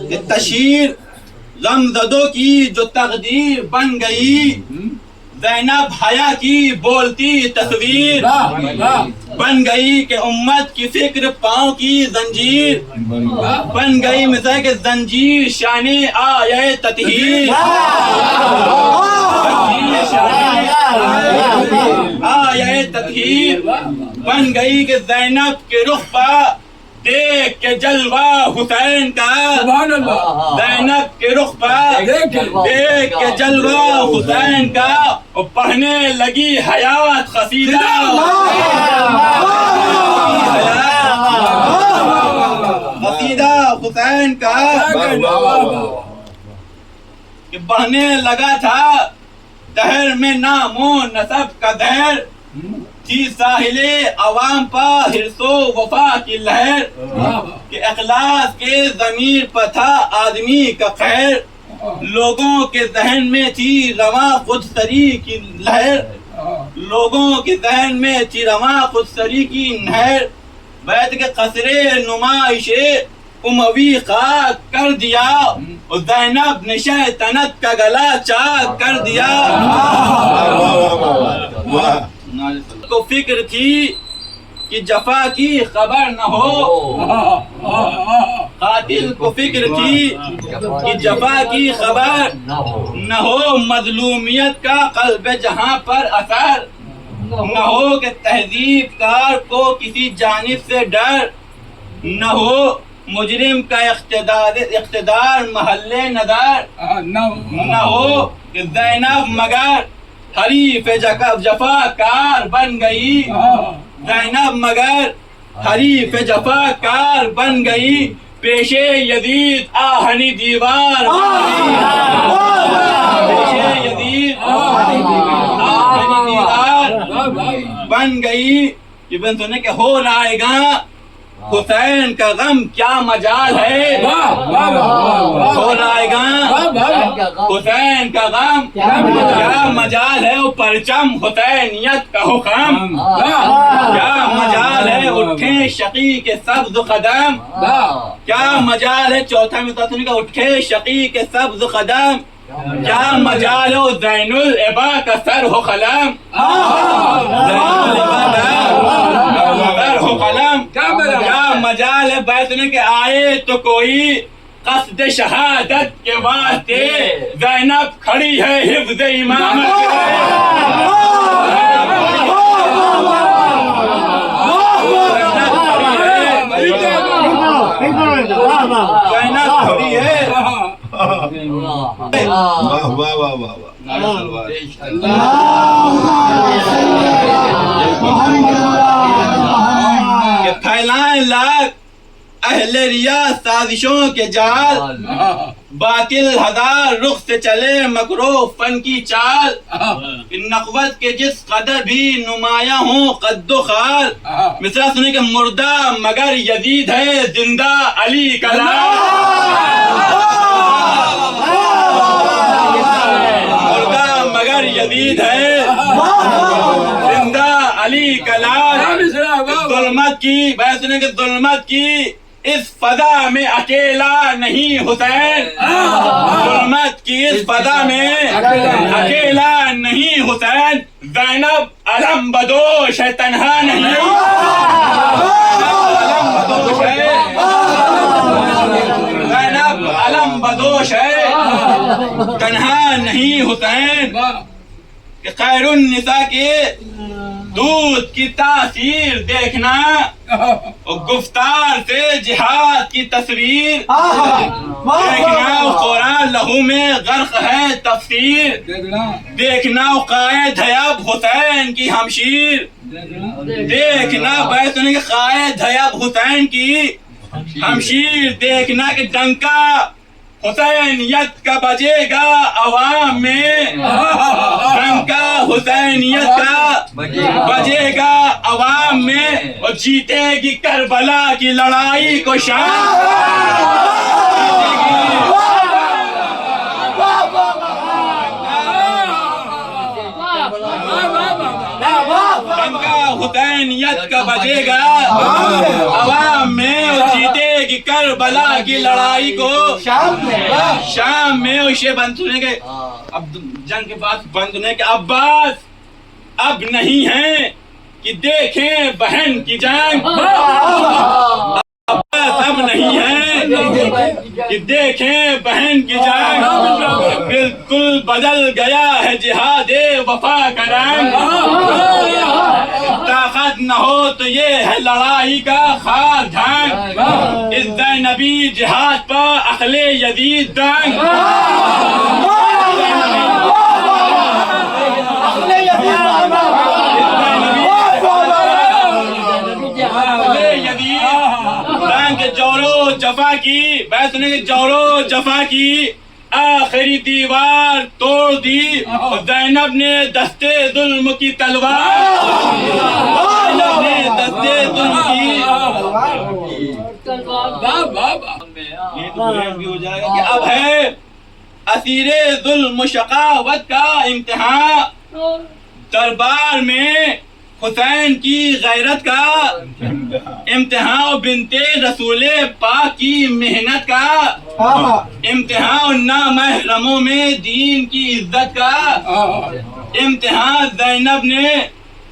کہ تشہیر غمزدوں کی جو تقدیر بن گئی، زینب حیا کی بولتی تصویر بن گئی کہ امت کی فکر پاؤں کی زنجیر بن گئی، مثل کہ زنجیر شان آیہ تطہیر آیہ تطہیر بن گئی کہ زینب کے رخ پر دیکھ کے جلوہ حسین کا، زینب کے رخ پر دیکھ کے جلوہ حسین کا، اور پڑھنے لگی حیات قصیدہ قصیدہ حسین کا، کہ بڑھنے لگا تھا دہر میں نام و نسب کا دہر، تھی ساحل عوام پر حرص و وفا کی لہر، کہ اخلاص کے ضمیر پر تھا آدمی کا خیر، لوگوں کے ذہن میں تھی رواں خود سری کی لہر، لوگوں کے ذہن میں تھی رواں خود سری کی نہر، بیت کے قصرے نمائش اموی خاک کر دیا، اور زینب نے شیطنت کا گلا چاک کر دیا، کو فکر تھی کہ جفا کی خبر نہ ہو، قاتل کو فکر تھی کہ جفا کی خبر نہ ہو، مظلومیت کا قلب جہاں پر اثر نہ ہو، کہ تہذیب کار کو کسی جانب سے ڈر نہ ہو، مجرم کا اقتدار محل نظر نہ ہو، کہ زینب مگر حریف جفا کار بن گئی، زینب مگر حریف جفا کار بن گئی، پیشے یزید آہنی دیوار پیشے یزید آہنی دیوار بن گئی، یہ بن سنے کہ ہو رائے گا حسین کا غم کیا مجال ہے، ہو رائے گا حسین کا غم کیا مجال ہے، وہ پرچم حسینیت کا حکم کیا مجال ہے، اٹھے شقی کے سبز قدم کیا مجال ہے، چوتھا میں سنی کا اٹھے شقی کے سبز قدم کیا مجال ہے، زین العبا کا سر ہو قلم سر ہو قلم کیا مجال ہے، بیتنے کے آئے تو کوئی قصد شہادت کے واسطے، زینب کھڑی ہے حفظ امامت زینب کھڑی ہے کہ پھیلائیں لاکھ اہل ریا سازشوں کے جال، باطل ہزار رخ سے چلے مکرو فن کی چال، نقوت کے جس قدر بھی نمایاں ہوں قد و خال، مصرع سنیں کہ مردہ مگر یزید ہے زندہ علی کا لال، مردہ مگر یزید ہے زندہ علی کا لال، ظلمت کی بات سنیں کہ ظلمت کی اس فضا میں اکیلا نہیں حسین، ظلمت کی اس فضا میں اکیلا نہیں حسین، زینب علم بدوش ہے تنہا نہیں، زینب علم بدوش ہے تنہا نہیں حسین، کہ خیر النساء کے دودھ کی تاثیر دیکھنا، اور گفتار سے جہاد کی تصویر دیکھنا، قرآن لہو میں غرق ہے تفسیر دیکھنا، قائد ہے اب حسین کی ہمشیر دیکھنا، بیت نے کہ قائد ہے اب حسین کی ہمشیر دیکھنا، کہ ڈنکا حسینیت کا بجے گا عوام میں، ڈنکا حسینیت کا بجے گا عوام میں، اور جیتے گی کربلا کی لڑائی کو شام، ڈنکا حسینیت کا بجے گا عوام میں، اور جیتے گی کی کربلا کی لڑائی کو شام میں اسے بند سنیں گے. اب جنگ کے بعد بند ہونے کے عباس اب نہیں ہے کہ دیکھیں بہن کی جنگ. عباس اب نہیں ہے کہ دیکھیں بہن کی جنگ. بالکل بدل گیا ہے جہاد وفا کا رنگ. طاقت نہ ہو تو یہ ہے لڑائی کا خار ڈھنگ. اس زینبی جہاد پر عقل یزید دنگ. جورو جفا کی بات سنیں گے. جورو جفا کی آخری دیوار توڑ دی زینب نے دستے ظلم کی تلوار. زینب نے دستے ظلم کی یہ تو ہو جائے گا کہ اب ہے اسیر ظلم شقاوت کا امتحان. دربار میں حسین کی غیرت کا امتحان. بنت رسول پاک کی محنت کا امتحان. نامحرموں میں دین کی عزت کا امتحان. زینب نے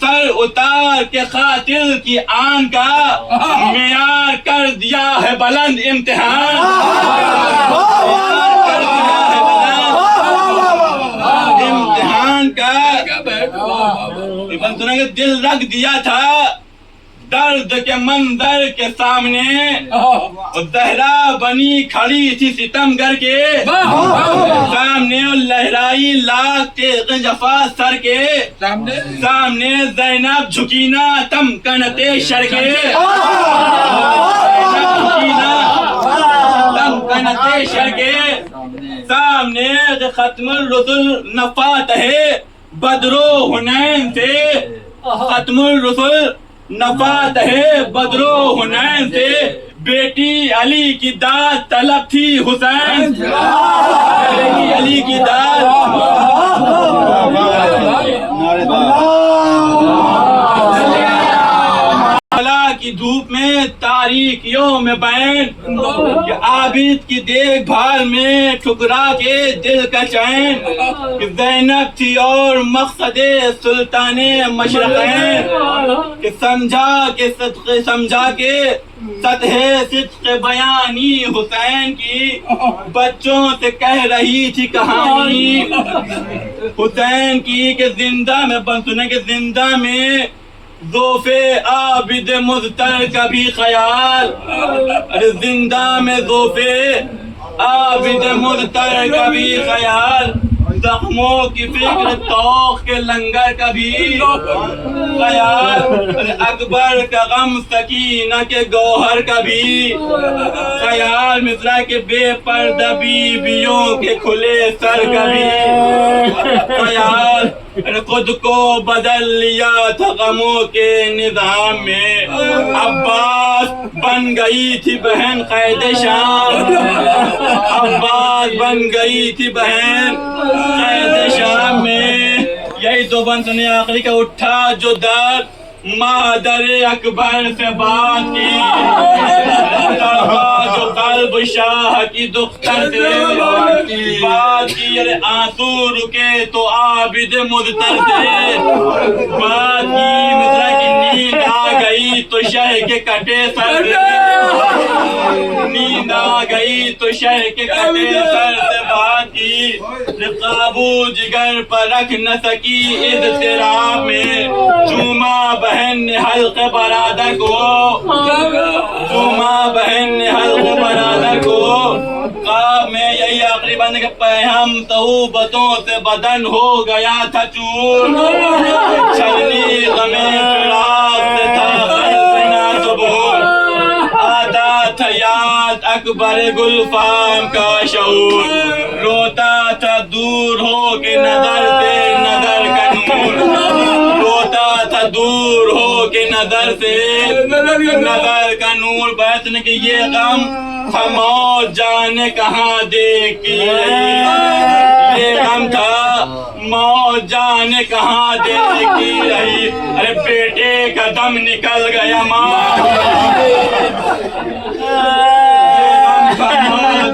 سر اتار کے قاتل کی آن کا معیار کر دیا ہے بلند امتحان. امتحان کا سنیں گے. دل رکھ دیا تھا درد کے منظر کے سامنے. زہرا بنی کھڑی تھی ستمگر کے سامنے. لہرائی لاکھ تیغ جفا سر کے سامنے. زینب جھکینا تم کنتے شر کے. جھکینا تم کنتے شر کے سامنے. ختم الرسل نفات ہے بدرو حنین سے. ختم الرسل نفات ہے بدرو حنین سے. بیٹی علی کی داد طلب تھی حسین. بیٹی علی کی داد کی دھوپ میں تاریکیوں میں بین. کہ عابد کی دیکھ بھال میں ٹھکرا کے دل کا چین. کہ زینب تھی اور مقصد سلطان مشرقین. کہ سمجھا کے سطح صدق بیانی حسین کی بچوں سے کہہ رہی تھی کہانی حسین کی. کہ زندہ میں بن کے زندہ میں ذوف عابد مضطر کا بھی خیال. ارے زندہ میں ذوف عابد مضطر کا بھی خیال. زخموں کی فکر توق کے لنگر کا بھی خیال. اکبر کا غم سکینہ کے گوہر کا بھی خیال. مصرا کے بے پردہ بیویوں کے کھلے سر کا بھی خیال. خود کو بدل لیا تھا غموں کے نظام میں. عباس بن گئی تھی بہن قید شام. عباس بن گئی تھی بہن قید شام میں. یہی تو بن سنے آخری کا. اٹھا جو در مادر اکبر سے بات کی. تڑپا جو قلب شاہ کی دختر سے بات کی. ارے آنسو رکے تو عابد مضطر سے بات کی. مصرا کی نیند آ گئی تو شہ کے کٹے سر سے. نیند آ گئی تو شہ کے کٹے سر سے بات کی. قابو جگر پر رکھ نہ سکی اضطراب میں. چوما بہن نے حلق برادر کو. چوما بہن نے حلق برادر کو. خواب میں یہی آخری بند کے پیہم صحوبتوں سے بدن ہو گیا تھا چور. چھلنی غمیں فراق سے تھا خلقنا صبور. آتا تھا یاد اکبر گلفام کا شعور. روتا تھا دور ہو کے نظر سے نظر کا نور. روتا تھا دور ہو کے نظر سے نظر کا نور. بیٹھنے کے یہ غم ہم اور جانے کہاں دیکھی. یہ غم تھا موت جانے کہاں دیکھی رہی. ارے بیٹے کا دم نکل گیا ماں. محمد